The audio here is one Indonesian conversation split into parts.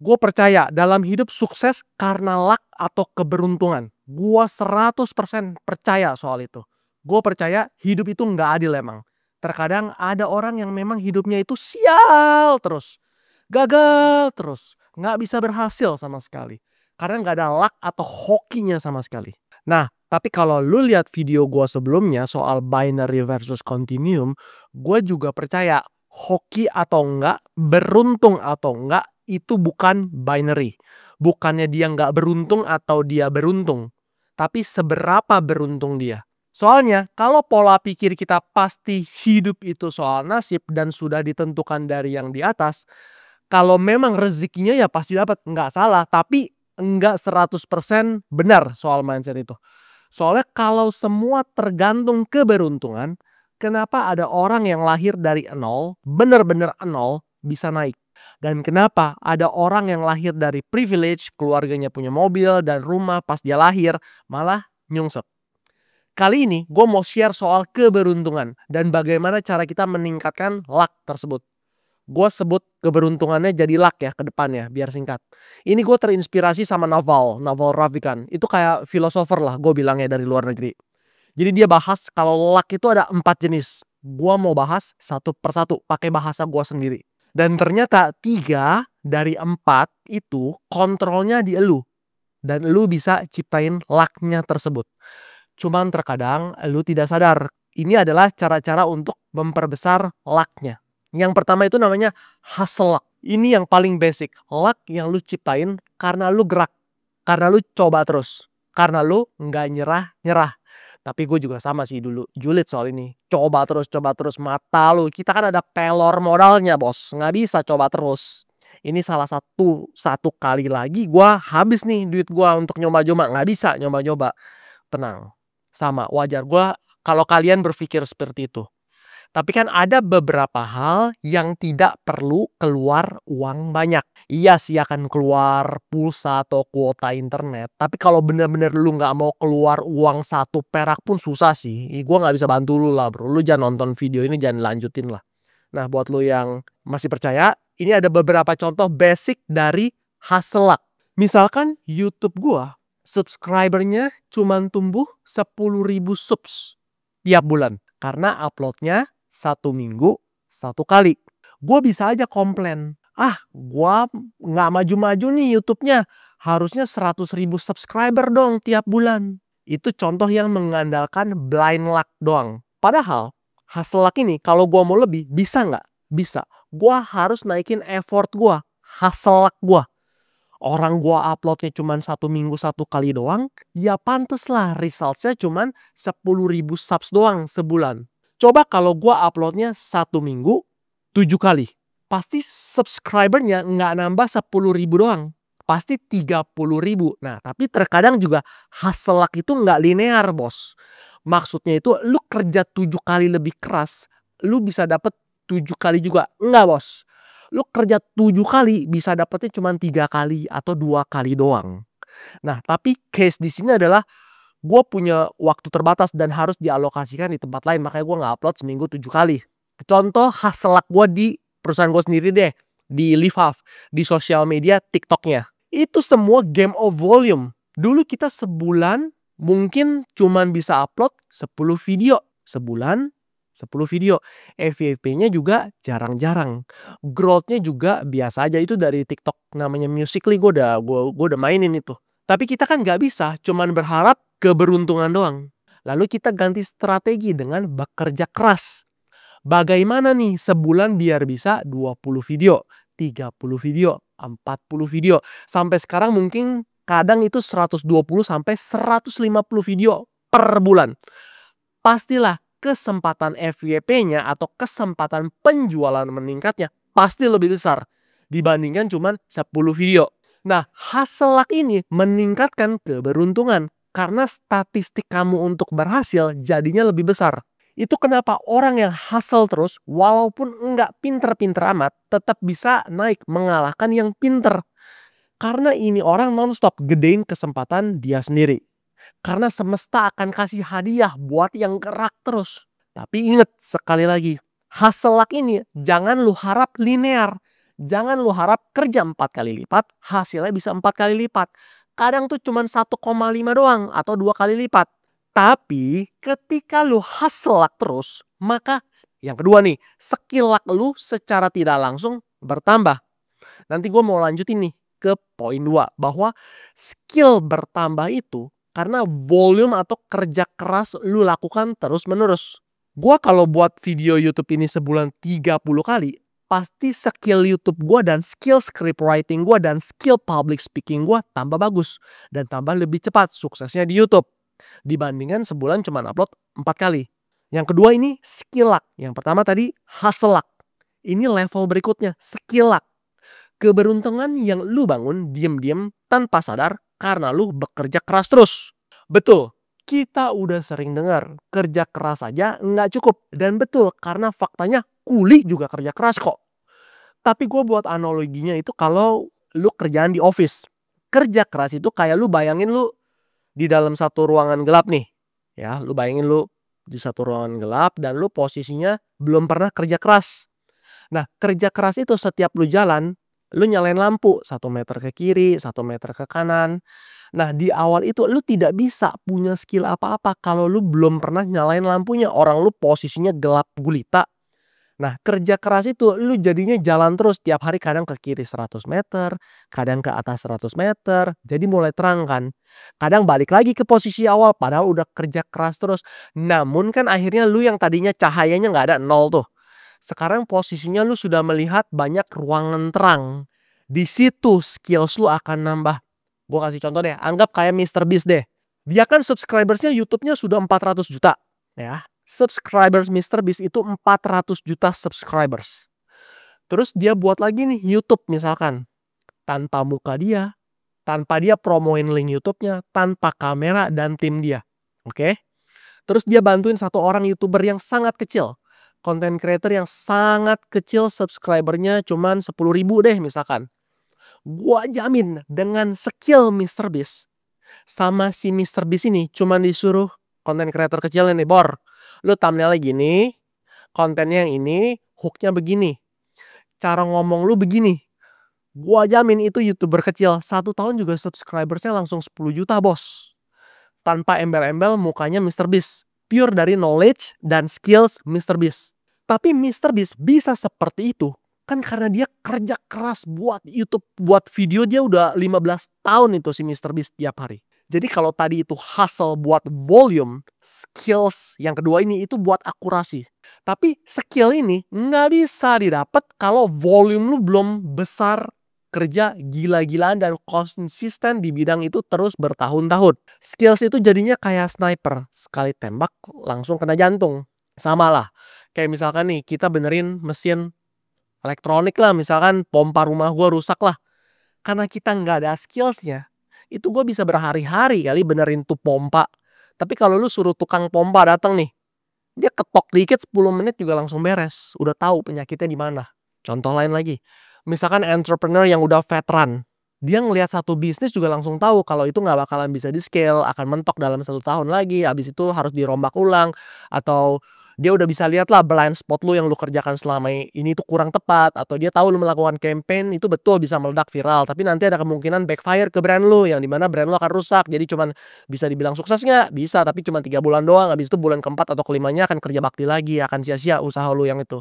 Gue percaya dalam hidup sukses karena luck atau keberuntungan. Gue 100% percaya soal itu. Gue percaya hidup itu nggak adil emang. Terkadang ada orang yang memang hidupnya itu sial terus. Gagal terus. Nggak bisa berhasil sama sekali. Karena nggak ada luck atau hokinya sama sekali. Nah, tapi kalau lu lihat video gue sebelumnya soal binary versus continuum, gue juga percaya hoki atau enggak, beruntung atau enggak, itu bukan binary. Bukannya dia nggak beruntung atau dia beruntung. Tapi seberapa beruntung dia. Soalnya kalau pola pikir kita pasti hidup itu soal nasib dan sudah ditentukan dari yang di atas, kalau memang rezekinya ya pasti dapat, nggak salah. Tapi nggak 100% benar soal mindset itu. Soalnya kalau semua tergantung keberuntungan, kenapa ada orang yang lahir dari nol, benar-benar nol, bisa naik? Dan kenapa ada orang yang lahir dari privilege, keluarganya punya mobil dan rumah pas dia lahir, malah nyungsep? Kali ini gue mau share soal keberuntungan dan bagaimana cara kita meningkatkan luck tersebut. Gue sebut keberuntungannya jadi luck ya ke depannya, biar singkat. Ini gue terinspirasi sama Naval Ravikant. Itu kayak filosofer lah gue bilangnya dari luar negeri. Jadi dia bahas kalau luck itu ada 4 jenis. Gue mau bahas satu persatu pakai bahasa gue sendiri. Dan ternyata 3 dari 4 itu kontrolnya di elu. Dan elu bisa ciptain lucknya tersebut. Cuman terkadang elu tidak sadar. Ini adalah cara-cara untuk memperbesar lucknya. Yang pertama itu namanya hustle luck. Ini yang paling basic. Luck yang lu ciptain karena lu gerak. Karena lu coba terus. Karena lu nggak nyerah-nyerah. Tapi gue juga sama sih dulu. Julid soal ini. Coba terus mata lu. Kita kan ada pelor modalnya bos. Nggak bisa coba terus. Ini salah satu kali lagi gue habis nih duit gue untuk nyoba-nyoba. Nggak bisa nyoba-nyoba. Tenang. Sama wajar. Gue kalau kalian berpikir seperti itu. Tapi kan ada beberapa hal yang tidak perlu keluar uang banyak. Iya sih akan keluar pulsa atau kuota internet. Tapi kalau bener-bener lu nggak mau keluar uang 1 perak pun susah sih. Gue nggak bisa bantu lu lah bro. Lu jangan nonton video ini, jangan lanjutin lah. Nah buat lu yang masih percaya, ini ada beberapa contoh basic dari hustle luck. Misalkan YouTube gue, subscribernya cuman tumbuh 10.000 subs tiap bulan. Karena uploadnya 1 minggu 1 kali. Gue bisa aja komplain. Gue nggak maju-maju nih YouTube-nya. Harusnya 100.000 subscriber dong tiap bulan. Itu contoh yang mengandalkan blind luck doang. Padahal hustle luck ini kalau gue mau lebih bisa nggak? Bisa. Gue harus naikin effort gue. Hustle luck gue. Orang gue uploadnya cuma 1 minggu 1 kali doang. Ya pantes lah resultsnya cuma 10.000 subs doang sebulan. Coba kalau gue uploadnya 1 minggu 7 kali. Pasti subscribernya nggak nambah 10.000 doang. Pasti 30.000. Nah tapi terkadang juga hustle luck itu nggak linear bos. Maksudnya itu lu kerja 7 kali lebih keras. Lu bisa dapet 7 kali juga. Enggak bos. Lu kerja 7 kali bisa dapetnya cuma 3 kali atau 2 kali doang. Nah tapi case di sini adalah gue punya waktu terbatas dan harus dialokasikan di tempat lain. Makanya gue nggak upload seminggu 7 kali. Contoh hustle luck gue di perusahaan gue sendiri deh. Di Live di sosial media TikToknya. Itu semua game of volume. Dulu kita sebulan mungkin cuman bisa upload 10 video. Sebulan 10 video. FYP-nya juga jarang-jarang. Growth-nya juga biasa aja. Itu dari TikTok namanya Musical.ly gue udah mainin itu. Tapi kita kan nggak bisa cuman berharap keberuntungan doang. Lalu kita ganti strategi dengan bekerja keras. Bagaimana nih sebulan biar bisa 20 video, 30 video, 40 video. Sampai sekarang mungkin kadang itu 120 sampai 150 video per bulan. Pastilah kesempatan FYP-nya atau kesempatan penjualan meningkatnya pasti lebih besar dibandingkan cuman 10 video. Nah, hustle luck ini meningkatkan keberuntungan karena statistik kamu untuk berhasil jadinya lebih besar. Itu kenapa orang yang hustle terus walaupun enggak pinter-pinter amat tetap bisa naik mengalahkan yang pinter. Karena ini orang nonstop gedein kesempatan dia sendiri. Karena semesta akan kasih hadiah buat yang gerak terus. Tapi ingat sekali lagi, hustle luck ini jangan lu harap linear. Jangan lu harap kerja 4 kali lipat, hasilnya bisa 4 kali lipat. Kadang tuh cuman 1,5 doang atau 2 kali lipat. Tapi ketika lu hustle terus, maka yang kedua nih, skill luck lu secara tidak langsung bertambah. Nanti gue mau lanjutin nih ke poin 2, bahwa skill bertambah itu karena volume atau kerja keras lu lakukan terus-menerus. Gue kalau buat video YouTube ini sebulan 30 kali, pasti skill YouTube gue dan skill script writing gue dan skill public speaking gue tambah bagus. Dan tambah lebih cepat suksesnya di YouTube. Dibandingkan sebulan cuma upload 4 kali. Yang kedua ini skill luck. Yang pertama tadi hustle luck. Ini level berikutnya, skill luck. Keberuntungan yang lu bangun diam-diam tanpa sadar karena lu bekerja keras terus. Betul, kita udah sering dengar kerja keras aja nggak cukup. Dan betul, karena faktanya kuli juga kerja keras kok. Tapi gue buat analoginya itu kalau lu kerjaan di office. Kerja keras itu kayak lu bayangin lu di dalam satu ruangan gelap nih. Ya, lu bayangin lu di satu ruangan gelap dan lu posisinya belum pernah kerja keras. Nah, kerja keras itu setiap lu jalan, lu nyalain lampu 1 meter ke kiri, 1 meter ke kanan. Nah, di awal itu lu tidak bisa punya skill apa-apa kalau lu belum pernah nyalain lampunya. Orang lu posisinya gelap gulita. Nah, kerja keras itu lu jadinya jalan terus tiap hari, kadang ke kiri 100 meter, kadang ke atas 100 meter. Jadi mulai terang kan. Kadang balik lagi ke posisi awal padahal udah kerja keras terus. Namun kan akhirnya lu yang tadinya cahayanya nggak ada, nol tuh. Sekarang posisinya lu sudah melihat banyak ruangan terang. Di situ skills lu akan nambah. Gue kasih contoh deh, anggap kayak MrBeast deh. Dia kan subscribersnya YouTube-nya sudah 400 juta. Ya, subscribers MrBeast itu 400 juta subscribers. Terus dia buat lagi nih YouTube misalkan. Tanpa muka dia, tanpa dia promoin link YouTube-nya, tanpa kamera dan tim dia. Oke? Terus dia bantuin satu orang YouTuber yang sangat kecil. Content creator yang sangat kecil, subscribernya cuman 10.000 deh misalkan. Gua jamin dengan skill MrBeast sama si MrBeast ini cuman disuruh content creator kecil ini, Bor, lu thumbnailnya gini, kontennya yang ini, hooknya begini, cara ngomong lu begini. Gua jamin itu YouTuber kecil 1 tahun juga subscribersnya langsung 10 juta bos. Tanpa embel-embel mukanya MrBeast. Pure dari knowledge dan skills MrBeast. Tapi MrBeast bisa seperti itu kan karena dia kerja keras buat YouTube, buat video. Dia udah 15 tahun itu si MrBeast tiap hari. Jadi kalau tadi itu hustle buat volume, skills yang kedua ini itu buat akurasi. Tapi skill ini nggak bisa didapat kalau volume lu belum besar, kerja gila-gilaan dan konsisten di bidang itu terus bertahun-tahun. Skills itu jadinya kayak sniper, sekali tembak langsung kena jantung. Sama lah, kayak misalkan nih kita benerin mesin elektronik lah, misalkan pompa rumah gue rusak lah. Karena kita nggak ada skillsnya, itu gue bisa berhari-hari kali benerin tuh pompa. Tapi kalau lu suruh tukang pompa datang nih, dia ketok dikit 10 menit juga langsung beres. Udah tahu penyakitnya di mana. Contoh lain lagi, misalkan entrepreneur yang udah veteran, dia ngelihat satu bisnis juga langsung tahu kalau itu nggak bakalan bisa di scale, akan mentok dalam 1 tahun lagi, habis itu harus dirombak ulang, atau dia udah bisa lihat lah blind spot lu yang lu kerjakan selama ini tuh kurang tepat, atau dia tahu lu melakukan campaign itu betul bisa meledak viral, tapi nanti ada kemungkinan backfire ke brand lu, yang dimana brand lu akan rusak. Jadi cuman bisa dibilang sukses nggak? Bisa, tapi cuma 3 bulan doang, habis itu bulan keempat atau kelimanya akan kerja bakti lagi, akan sia-sia usaha lu yang itu.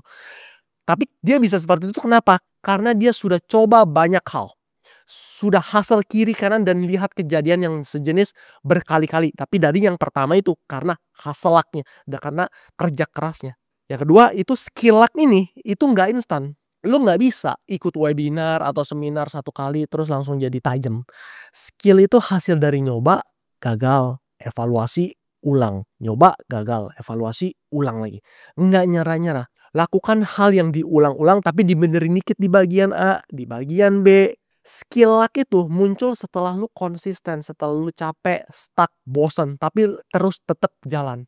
Tapi dia bisa seperti itu kenapa? Karena dia sudah coba banyak hal. Sudah hustle kiri kanan dan lihat kejadian yang sejenis berkali-kali. Tapi dari yang pertama itu karena hustle luck-nya, dan karena kerja kerasnya. Yang kedua itu skill luck ini, itu nggak instan. Lu nggak bisa ikut webinar atau seminar 1 kali terus langsung jadi tajam. Skill itu hasil dari nyoba, gagal, evaluasi, ulang. Nyoba, gagal, evaluasi, ulang lagi. Nggak nyerah-nyerah. Lakukan hal yang diulang-ulang tapi dibenerin dikit di bagian A, di bagian B. Skill luck itu muncul setelah lu konsisten, setelah lu capek, stuck, bosen, tapi terus tetap jalan.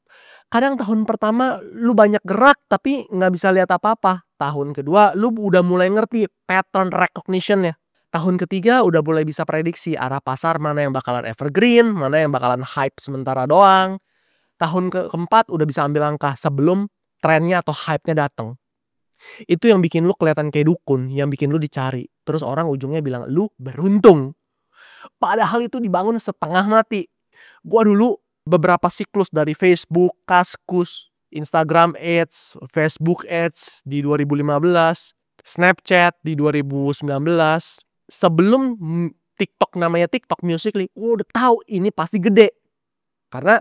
Kadang tahun pertama lu banyak gerak tapi nggak bisa lihat apa-apa. Tahun kedua lu udah mulai ngerti pattern recognition-nya. Tahun ketiga udah mulai bisa prediksi arah pasar, mana yang bakalan evergreen, mana yang bakalan hype sementara doang. Tahun keempat udah bisa ambil langkah sebelum trennya atau hype-nya datang. Itu yang bikin lu kelihatan kayak dukun, yang bikin lu dicari. Terus orang ujungnya bilang, "Lu beruntung." Padahal itu dibangun setengah mati. Gua dulu beberapa siklus dari Facebook, Kaskus, Instagram Ads, Facebook Ads di 2015, Snapchat di 2019. Sebelum TikTok namanya TikTok Musical.ly, gua udah tahu ini pasti gede. Karena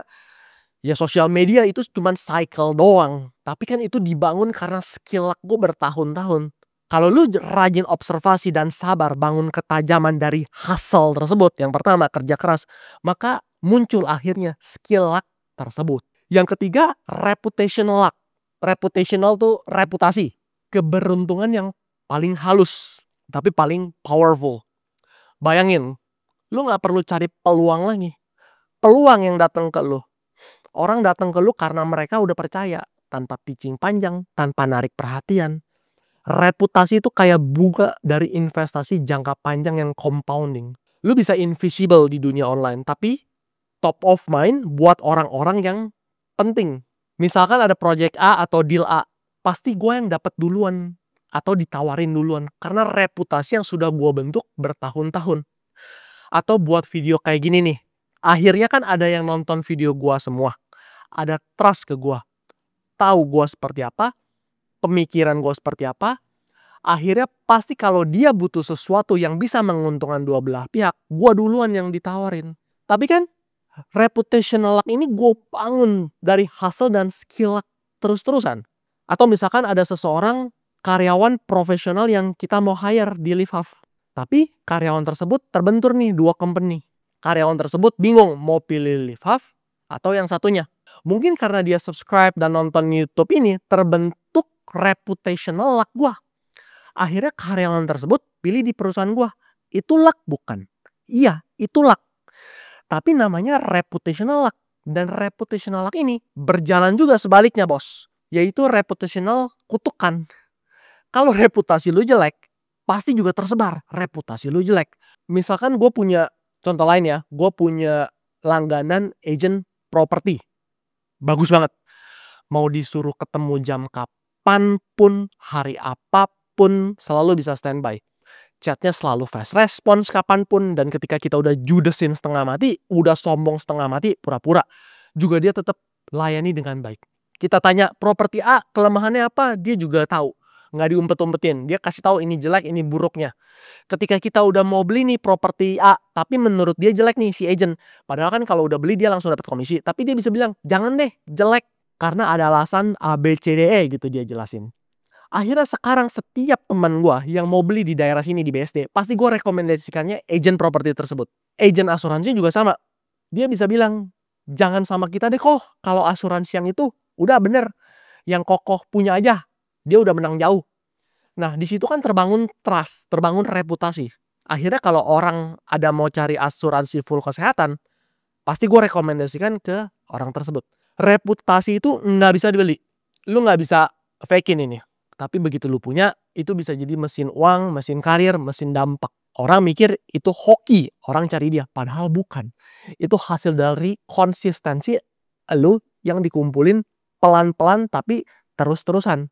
ya sosial media itu cuman cycle doang. Tapi kan itu dibangun karena skill gue bertahun-tahun. Kalau lu rajin observasi dan sabar bangun ketajaman dari hustle tersebut, yang pertama kerja keras, maka muncul akhirnya skill luck tersebut. Yang ketiga, reputational luck. Reputational tuh reputasi. Keberuntungan yang paling halus, tapi paling powerful. Bayangin, lu gak perlu cari peluang lagi. Peluang yang datang ke lu. Orang datang ke lu karena mereka udah percaya. Tanpa pitching panjang, tanpa narik perhatian. Reputasi itu kayak bunga dari investasi jangka panjang yang compounding. Lu bisa invisible di dunia online, tapi top of mind buat orang-orang yang penting. Misalkan ada project A atau deal A, pasti gue yang dapat duluan atau ditawarin duluan karena reputasi yang sudah gue bentuk bertahun-tahun. Atau buat video kayak gini nih, akhirnya kan ada yang nonton video gue semua, ada trust ke gue, tahu gue seperti apa, pemikiran gue seperti apa. Akhirnya pasti kalau dia butuh sesuatu yang bisa menguntungkan dua belah pihak, gue duluan yang ditawarin. Tapi kan reputational luck ini gue bangun dari hustle dan skill luck terus-terusan. Atau misalkan ada seseorang karyawan profesional yang kita mau hire di Livav. Tapi karyawan tersebut terbentur nih dua company. Karyawan tersebut bingung mau pilih Livav atau yang satunya. Mungkin karena dia subscribe dan nonton YouTube ini terbentuk reputational luck gue. Akhirnya karyawan tersebut pilih di perusahaan gue. Itu luck bukan? Iya, itu luck. Tapi namanya reputational luck. Dan reputational luck ini berjalan juga sebaliknya bos. Yaitu reputational kutukan. Kalau reputasi lu jelek, pasti juga tersebar reputasi lu jelek. Misalkan gue punya, contoh lain ya, gue punya langganan agent properti. Bagus banget. Mau disuruh ketemu jam kapanpun, hari apapun, selalu bisa standby. Chatnya selalu fast response kapanpun, dan ketika kita udah judesin setengah mati, udah sombong setengah mati, pura-pura, juga dia tetap layani dengan baik. Kita tanya properti A kelemahannya apa, dia juga tahu, nggak diumpet-umpetin, dia kasih tahu ini jelek, ini buruknya. Ketika kita udah mau beli nih properti A, tapi menurut dia jelek nih si agent, padahal kan kalau udah beli dia langsung dapat komisi, tapi dia bisa bilang jangan deh, jelek karena ada alasan A B C D E gitu dia jelasin. Akhirnya sekarang setiap teman gue yang mau beli di daerah sini di BSD, pasti gue rekomendasikannya agent properti tersebut. Agent asuransi juga sama. Dia bisa bilang, jangan sama kita deh kok. Kalau asuransi yang itu udah bener. Yang kokoh punya aja. Dia udah menang jauh. Nah di situ kan terbangun trust, terbangun reputasi. Akhirnya kalau orang ada mau cari asuransi full kesehatan, pasti gue rekomendasikan ke orang tersebut. Reputasi itu nggak bisa dibeli. Lu nggak bisa fakein ini. Tapi begitu lu punya, itu bisa jadi mesin uang, mesin karir, mesin dampak. Orang mikir itu hoki, orang cari dia. Padahal bukan. Itu hasil dari konsistensi lu yang dikumpulin pelan-pelan tapi terus-terusan.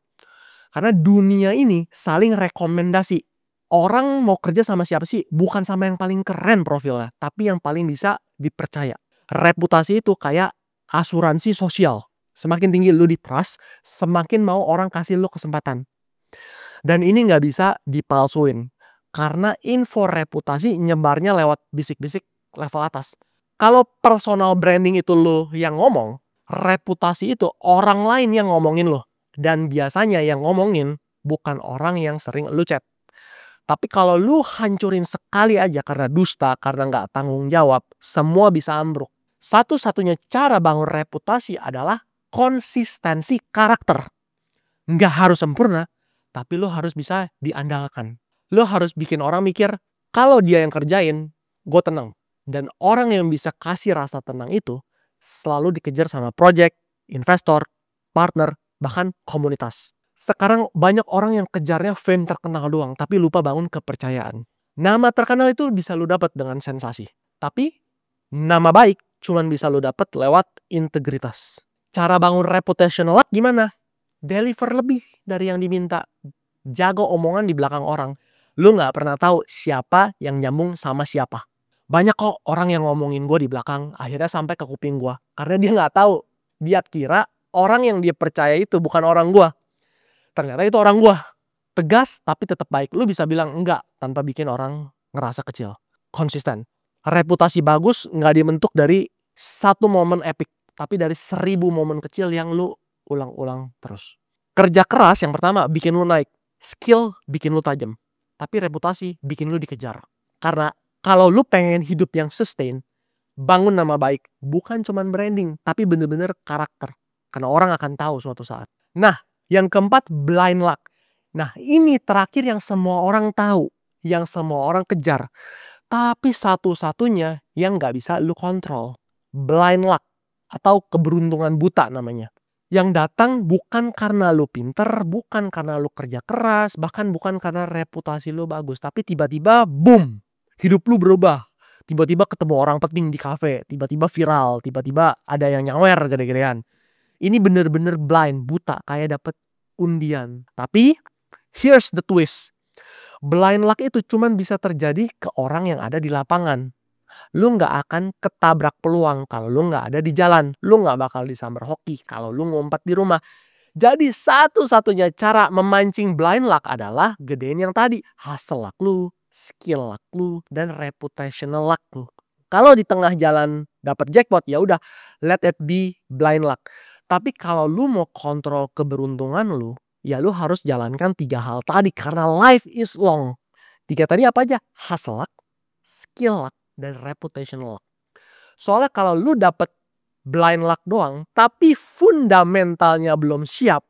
Karena dunia ini saling rekomendasi. Orang mau kerja sama siapa sih? Bukan sama yang paling keren profilnya, tapi yang paling bisa dipercaya. Reputasi itu kayak asuransi sosial. Semakin tinggi lu di trust, semakin mau orang kasih lu kesempatan. Dan ini nggak bisa dipalsuin. Karena info reputasi nyebarnya lewat bisik-bisik level atas. Kalau personal branding itu lu yang ngomong, reputasi itu orang lain yang ngomongin lu. Dan biasanya yang ngomongin bukan orang yang sering lu chat. Tapi kalau lu hancurin sekali aja karena dusta, karena nggak tanggung jawab, semua bisa ambruk. Satu-satunya cara bangun reputasi adalah konsistensi karakter. Nggak harus sempurna, tapi lo harus bisa diandalkan. Lo harus bikin orang mikir, kalau dia yang kerjain, gue tenang. Dan orang yang bisa kasih rasa tenang itu, selalu dikejar sama project, investor, partner, bahkan komunitas. Sekarang banyak orang yang kejarnya fame terkenal doang, tapi lupa bangun kepercayaan. Nama terkenal itu bisa lo dapat dengan sensasi. Tapi, nama baik cuman bisa lo dapat lewat integritas. Cara bangun reputational luck gimana? deliver lebih dari yang diminta. Jago omongan di belakang orang. Lu nggak pernah tahu siapa yang nyambung sama siapa. Banyak kok orang yang ngomongin gue di belakang, akhirnya sampai ke kuping gue. Karena dia nggak tahu. Dia kira orang yang dia percaya itu bukan orang gue. Ternyata itu orang gue. Tegas tapi tetap baik. Lu bisa bilang enggak tanpa bikin orang ngerasa kecil. Konsisten. Reputasi bagus nggak dibentuk dari satu momen epic. Tapi dari 1000 momen kecil yang lu ulang-ulang terus. Kerja keras yang pertama bikin lu naik. Skill bikin lu tajam. Tapi reputasi bikin lu dikejar. Karena kalau lu pengen hidup yang sustain, bangun nama baik. Bukan cuman branding, tapi bener-bener karakter. Karena orang akan tahu suatu saat. Nah, yang keempat, blind luck. Nah, ini terakhir yang semua orang tahu. Yang semua orang kejar. Tapi satu-satunya yang gak bisa lu kontrol. Blind luck. Atau keberuntungan buta namanya. Yang datang bukan karena lu pinter, bukan karena lu kerja keras, bahkan bukan karena reputasi lu bagus. Tapi tiba-tiba, boom! Hidup lu berubah. Tiba-tiba ketemu orang penting di kafe. Tiba-tiba viral. Tiba-tiba ada yang nyawer gede-gedean. Ini bener-bener blind, buta. Kayak dapet undian. Tapi, here's the twist. Blind luck itu cuman bisa terjadi ke orang yang ada di lapangan. Lu nggak akan ketabrak peluang kalau lu nggak ada di jalan. Lu nggak bakal disambar hoki kalau lu ngumpet di rumah. Jadi satu-satunya cara memancing blind luck adalah gedein yang tadi. Hustle luck lu, skill luck lu, dan reputational luck lu. Kalau di tengah jalan dapat jackpot, ya udah, let it be blind luck. Tapi kalau lu mau kontrol keberuntungan lu, ya lu harus jalankan 3 hal tadi karena life is long. 3 tadi apa aja? Hustle luck, skill luck, dan reputational luck. Soalnya kalau lu dapet blind luck doang, tapi fundamentalnya belum siap,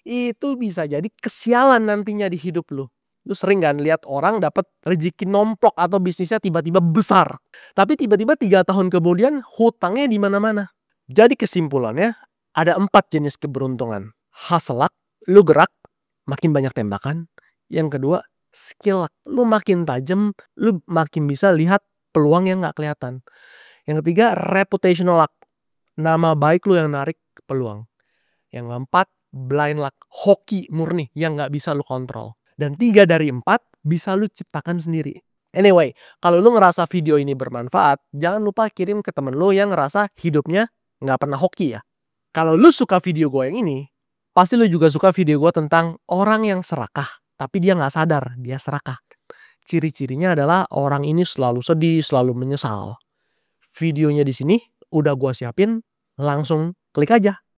itu bisa jadi kesialan nantinya di hidup lu. Lu sering kan lihat orang dapat rezeki nomplok atau bisnisnya tiba-tiba besar. Tapi tiba-tiba 3 tahun kemudian hutangnya di mana-mana. Jadi kesimpulannya ada 4 jenis keberuntungan. Hustle luck, lu gerak, makin banyak tembakan. Yang kedua, skill luck, lu makin tajam, lu makin bisa lihat peluang yang gak kelihatan. Yang ketiga, reputational luck. Nama baik lu yang narik peluang. Yang keempat, blind luck. Hoki murni yang gak bisa lu kontrol. Dan 3 dari 4 bisa lu ciptakan sendiri. Anyway, kalau lu ngerasa video ini bermanfaat, jangan lupa kirim ke temen lu yang ngerasa hidupnya gak pernah hoki ya. Kalau lu suka video gue yang ini, pasti lu juga suka video gue tentang orang yang serakah. Tapi dia gak sadar, dia serakah. Ciri-cirinya adalah orang ini selalu sedih, selalu menyesal. Videonya di sini udah gue siapin, langsung klik aja.